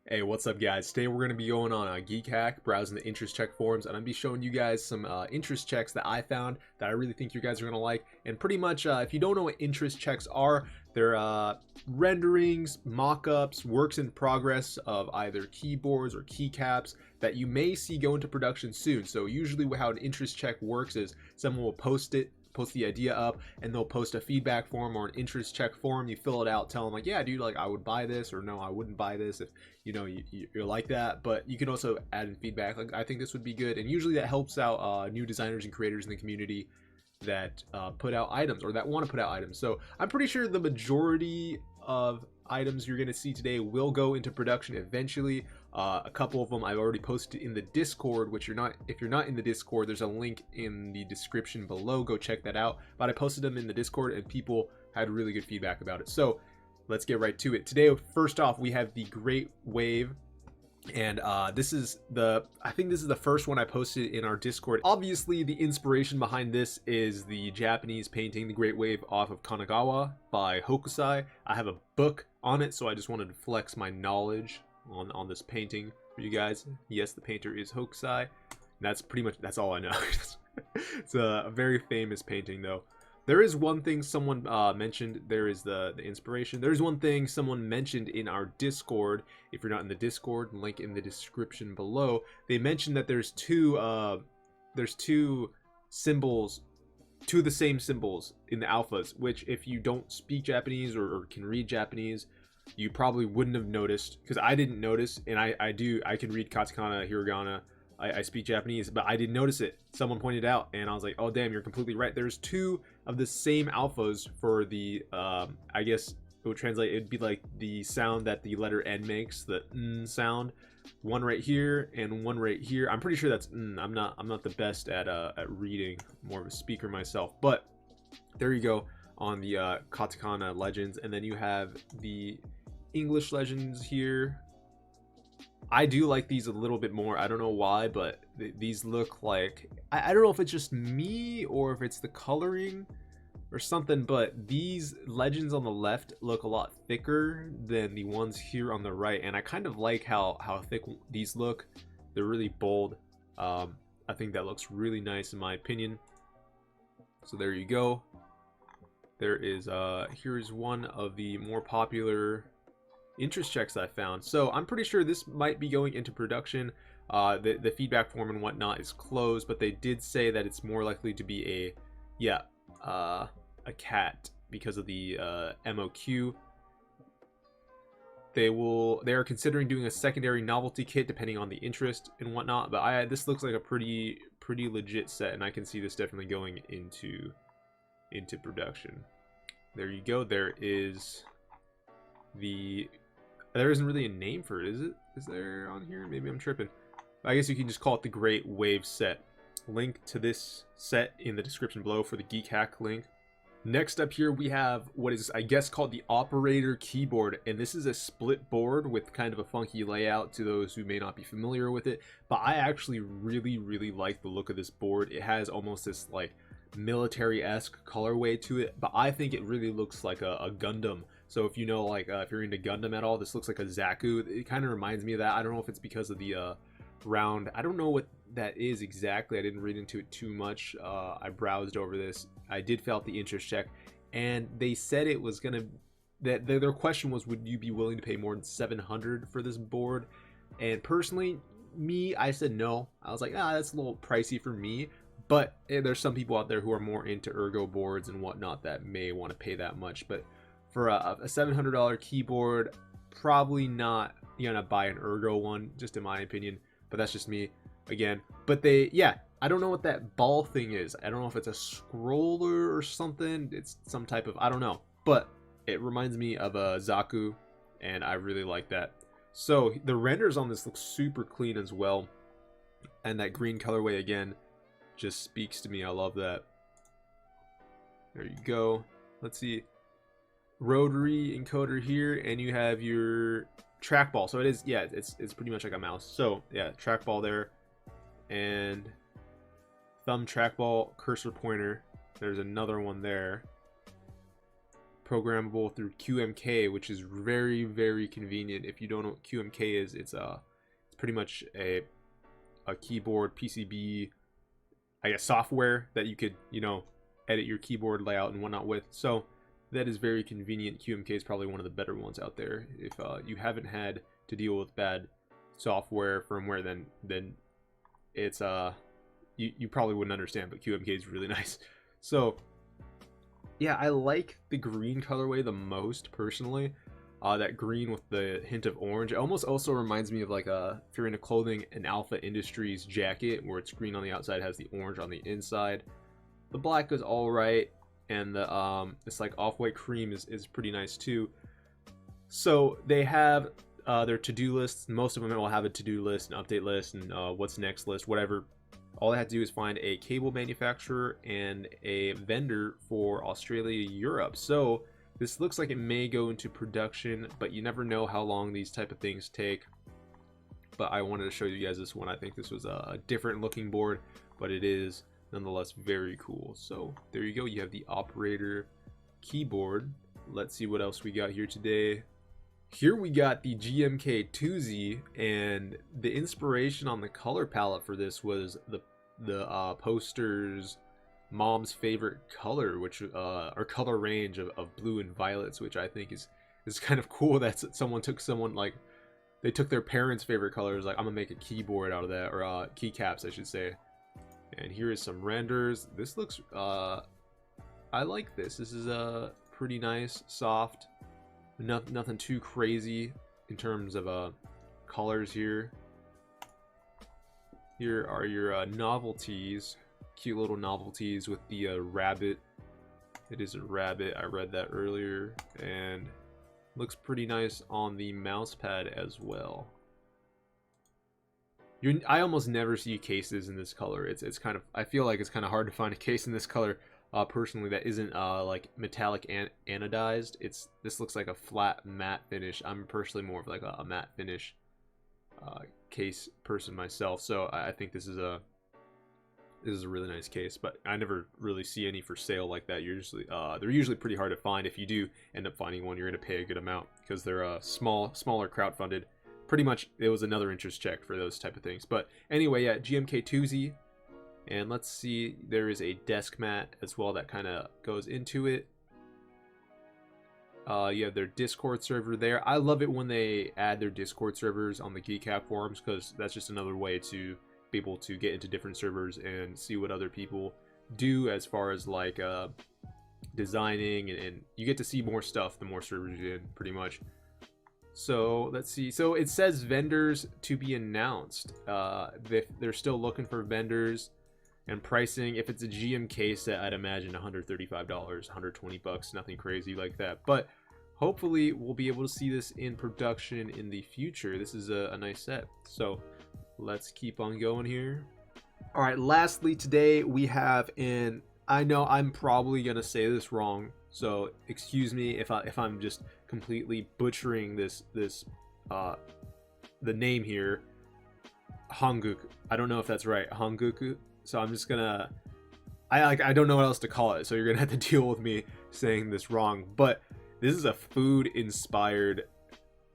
Hey, what's up guys? Today we're going to be going on a Geek Hack, browsing the interest check forums, and I'm going to be showing you guys some interest checks that I found that I really think you guys are going to like. And pretty much, if you don't know what interest checks are, they're renderings, mock-ups, works in progress of either keyboards or keycaps that you may see go into production soon. So usually how an interest check works is someone will post the idea up, and they'll post a feedback form or an interest check form. You fill it out, tell them like, yeah dude, like I would buy this, or no, I wouldn't buy this, if you know you're like that. But you can also add in feedback like, I think this would be good, and usually that helps out new designers and creators in the community that put out items or that want to put out items. So I'm pretty sure the majority of items you're going to see today will go into production eventually. A couple of them I've already posted in the Discord, which if you're not in the Discord, there's a link in the description below. Go check that out. But I posted them in the Discord and people had really good feedback about it. So let's get right to it. Today, first off, we have the Great Wave. And I think this is the first one I posted in our Discord. Obviously, the inspiration behind this is the Japanese painting, The Great Wave, off of Kanagawa by Hokusai. I have a book on it, so I just wanted to flex my knowledge on this painting for you guys. Yes, the painter is Hokusai. That's all I know. It's a very famous painting, though. There is one thing someone mentioned. There is the inspiration. There's one thing someone mentioned in our Discord. If you're not in the Discord, link in the description below. They mentioned that there's two symbols, two of the same symbols in the alphas, which if you don't speak Japanese or can read Japanese, you probably wouldn't have noticed, because I didn't notice, and I can read katakana, hiragana. I speak Japanese, but I didn't notice it. Someone pointed out, and I was like, oh damn, you're completely right. There's two of the same alphas for the I guess it would translate, it'd be like the sound that the letter N makes, the N sound. One right here and one right here. I'm pretty sure that's N. I'm not the best at reading. I'm more of a speaker myself, but there you go on the katakana legends. And then you have the English legends here. I do like these a little bit more. I don't know why, but these look like, I don't know if it's just me or if it's the coloring or something, but these legends on the left look a lot thicker than the ones here on the right, and I kind of like how thick these look. They're really bold. I think that looks really nice in my opinion. So there you go. There is here's one of the more popular interest checks I found. So I'm pretty sure this might be going into production. The feedback form and whatnot is closed, but they did say that it's more likely to be a cat because of the MOQ. They are considering doing a secondary novelty kit depending on the interest and whatnot, but this looks like a pretty legit set, and I can see this definitely going into production. There you go. There isn't really a name for it, is it? Is there on here? Maybe I'm tripping. I guess you can just call it the Great Wave set. Link to this set in the description below for the Geek Hack link. Next up here we have what is, I guess, called the Operator Keyboard, and this is a split board with kind of a funky layout to those who may not be familiar with it, but I actually really like the look of this board. It has almost this like military-esque colorway to it, but I think it really looks like a Gundam. So if you know, like if you're into Gundam at all, this looks like a Zaku. It kind of reminds me of that. I don't know if it's because of the round, I don't know what that is exactly. I didn't read into it too much. I browsed over this. I did fill out the interest check, and they said it was gonna, that their question was, would you be willing to pay more than 700 for this board? And personally, I said no. I was like, that's a little pricey for me. But there's some people out there who are more into ergo boards and whatnot that may want to pay that much. But for a $700 keyboard, probably not gonna buy an ergo one, just in my opinion. But that's just me again. But I don't know what that ball thing is. I don't know if it's a scroller or something. It's some type of, I don't know. But it reminds me of a Zaku, and I really like that. So the renders on this look super clean as well, and that green colorway again just speaks to me. I love that. There you go. Let's see. Rotary encoder here, and you have your trackball. So it is, yeah, it's pretty much like a mouse. So yeah, trackball there, and thumb, trackball, cursor, pointer. There's another one there. programmable through QMK, which is very, very convenient. If you don't know what QMK is, it's pretty much a keyboard PCB, I guess, software that you could, you know, edit your keyboard layout and whatnot with. So that is very convenient. QMK is probably one of the better ones out there. If you haven't had to deal with bad software firmware, then it's you probably wouldn't understand, but QMK is really nice. So yeah, I like the green colorway the most personally. That green with the hint of orange. It almost also reminds me of like if you're into clothing, an Alpha Industries jacket where it's green on the outside, has the orange on the inside. The black is all right, and the this like off-white cream is pretty nice too. So they have their to-do lists. Most of them will have a to-do list, an update list, and what's next list, whatever. All I had to do is find a cable manufacturer and a vendor for Australia, Europe. So this looks like it may go into production, but you never know how long these type of things take. But I wanted to show you guys this one. I think this was a different looking board, but it is nonetheless very cool. So there you go. You have the operator keyboard. Let's see what else we got here today. Here we got the GMK 2Z, and the inspiration on the color palette for this was the poster's mom's favorite color, which or color range of blue and violets, which I think is kind of cool. That someone like they took their parents' favorite colors, like I'm gonna make a keyboard out of that, or keycaps I should say. And here is some renders. This looks I like this. This is pretty nice, soft. Nothing too crazy in terms of colors here. Here are your novelties, cute little novelties with the rabbit. It is a rabbit, I read that earlier, and looks pretty nice on the mouse pad as well. I almost never see cases in this color. It's kind of, I feel like it's kind of hard to find a case in this color. Personally, that isn't like metallic anodized. This looks like a flat matte finish. I'm personally more of like a matte finish case person myself, so I think this is a really nice case. But I never really see any for sale like that. They're usually pretty hard to find. If you do end up finding one, you're gonna pay a good amount because they're smaller crowdfunded. Pretty much, it was another interest check for those type of things. But anyway, yeah, GMK 2Z. And let's see, there is a desk mat as well that kind of goes into it. You have their Discord server there. I love it when they add their Discord servers on the GeekCap forums, because that's just another way to be able to get into different servers and see what other people do as far as like designing, and you get to see more stuff the more servers you're in, pretty much. So let's see. So it says vendors to be announced. They're still looking for vendors. And pricing, if it's a GMK set, I'd imagine $135, $120, nothing crazy like that. But hopefully we'll be able to see this in production in the future. This is a nice set. So let's keep on going here. All right, lastly today we have, and I know I'm probably gonna say this wrong, so excuse me if I'm just completely butchering the name here. Hanguk. I don't know if that's right. Hanguk. So I'm just gonna, I don't know what else to call it, so you're gonna have to deal with me saying this wrong. But this is a food inspired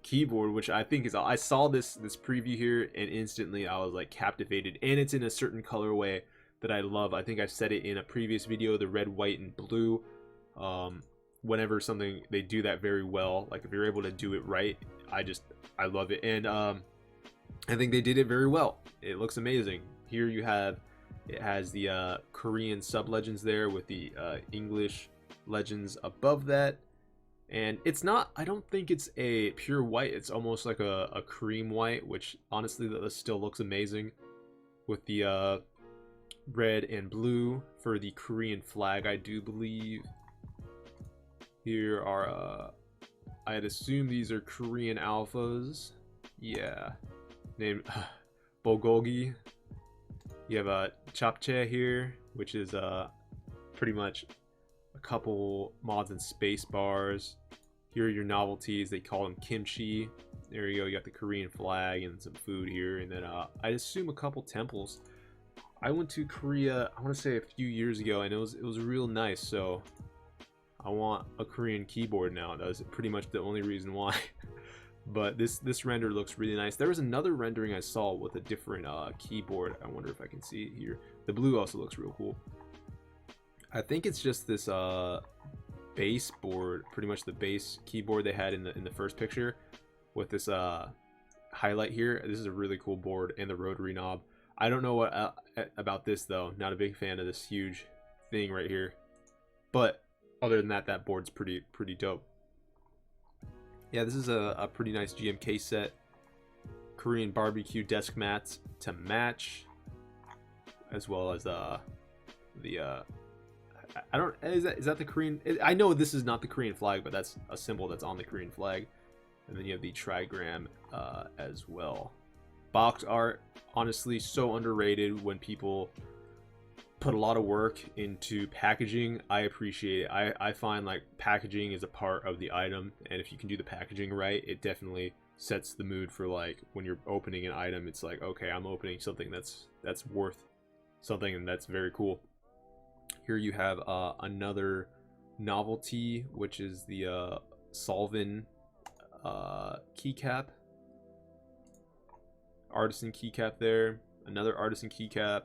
keyboard, which I think is, I saw this preview here and instantly I was like captivated, and it's in a certain colorway that I love. I think I've said it in a previous video, the red, white, and blue. Whenever something, they do that very well, like if you're able to do it right, I love it. And I think they did it very well. It looks amazing. Here you have, it has the Korean sub-legends there with the English legends above that. And it's not, I don't think it's a pure white. It's almost like a cream white, which honestly that still looks amazing. With the red and blue for the Korean flag, I do believe. Here are, I'd assume these are Korean alphas. Yeah. Named Bulgogi. You have a Japchae here, which is pretty much a couple mods and space bars. Here are your novelties. They call them kimchi. There you go. You got the Korean flag and some food here, and then I assume a couple temples. I went to Korea, I want to say a few years ago, and it was real nice. So I want a Korean keyboard now. That was pretty much the only reason why. But this render looks really nice. There was another rendering I saw with a different keyboard. I wonder if I can see it here. The blue also looks real cool. I think it's just this base board, pretty much the base keyboard they had in the first picture, with this highlight here. This is a really cool board, and the rotary knob. I don't know what about this though. Not a big fan of this huge thing right here. But other than that, that board's pretty dope. Yeah, this is a pretty nice GMK set. Korean barbecue desk mats to match, as well as I don't, is that the Korean? I know this is not the Korean flag, but that's a symbol that's on the Korean flag. And then you have the trigram as well. Box art, honestly, so underrated. When people put a lot of work into packaging, I appreciate it. I find like packaging is a part of the item, and if you can do the packaging right, it definitely sets the mood for like when you're opening an item. It's like, okay, I'm opening something that's worth something, and that's very cool. Here you have another novelty, which is the Solvin keycap, artisan keycap there, another artisan keycap,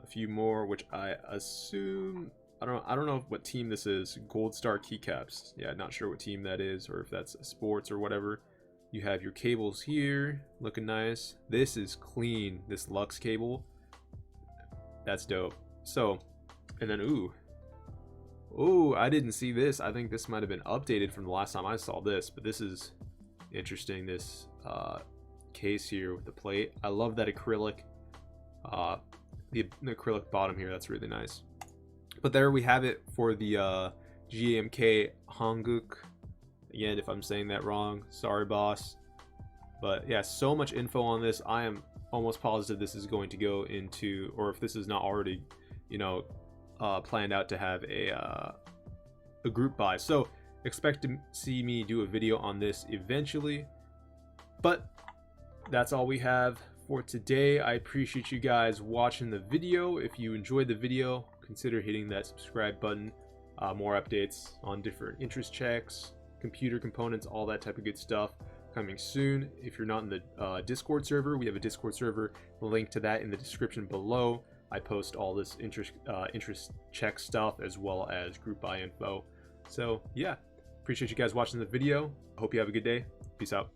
a few more, which I assume, I don't know what team this is. Gold Star keycaps. Yeah, not sure what team that is, or if that's sports or whatever. You have your cables here, looking nice. This is clean. This Lux cable, that's dope. So, and then ooh, I didn't see this. I think this might have been updated from the last time I saw this, but this is interesting. This case here with the plate. I love that acrylic. The acrylic bottom here, that's really nice. But there we have it for the GMK Hanguk. Again, if I'm saying that wrong, sorry boss. But yeah, so much info on this. I am almost positive this is going to go into, or if this is not already, you know, planned out to have a group buy. So expect to see me do a video on this eventually. But that's all we have for today. I appreciate you guys watching the video. If you enjoyed the video, consider hitting that subscribe button. More updates on different interest checks, computer components, all that type of good stuff coming soon. If you're not in the Discord server, we have a Discord server, link to that in the description below. I post all this interest check stuff as well as group buy info. So yeah, appreciate you guys watching the video. Hope you have a good day. Peace out.